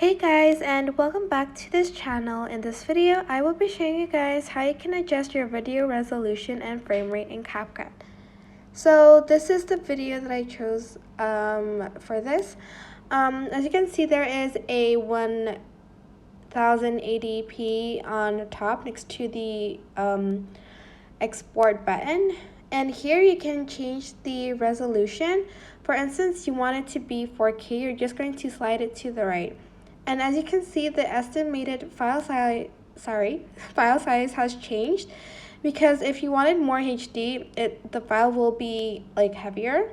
Hey guys, and welcome back to this channel. In this video, I will be showing you guys how you can adjust your video resolution and frame rate in CapCut. So this is the video that I chose for this. As you can see, there is a 1080p on the top next to the export button. And here you can change the resolution. For instance, you want it to be 4K, you're just going to slide it to the right. And as you can see, the estimated file size has changed, because if you wanted more HD, the file will be like heavier.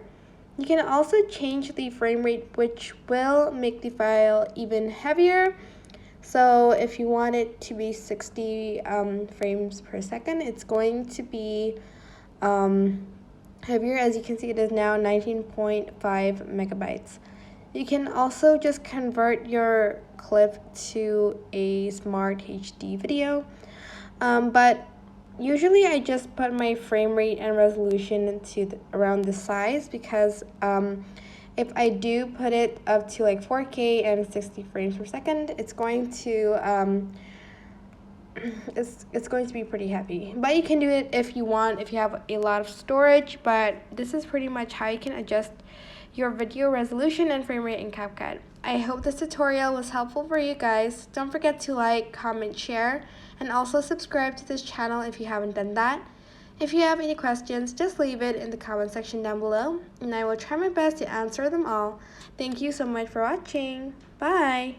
You can also change the frame rate, which will make the file even heavier. So if you want it to be 60 frames per second, it's going to be heavier. As you can see, it is now 19.5 megabytes. You can also just convert your clip to a smart HD video, but usually I just put my frame rate and resolution into around the size, because if I do put it up to like 4K and 60 frames per second, it's going to it's going to be pretty heavy. But you can do it if you want, if you have a lot of storage. But this is pretty much how you can adjust your video resolution and frame rate in CapCut. I hope this tutorial was helpful for you guys. Don't forget to like, comment, share, and also subscribe to this channel if you haven't done that. If you have any questions, just leave it in the comment section down below, and I will try my best to answer them all. Thank you so much for watching. Bye!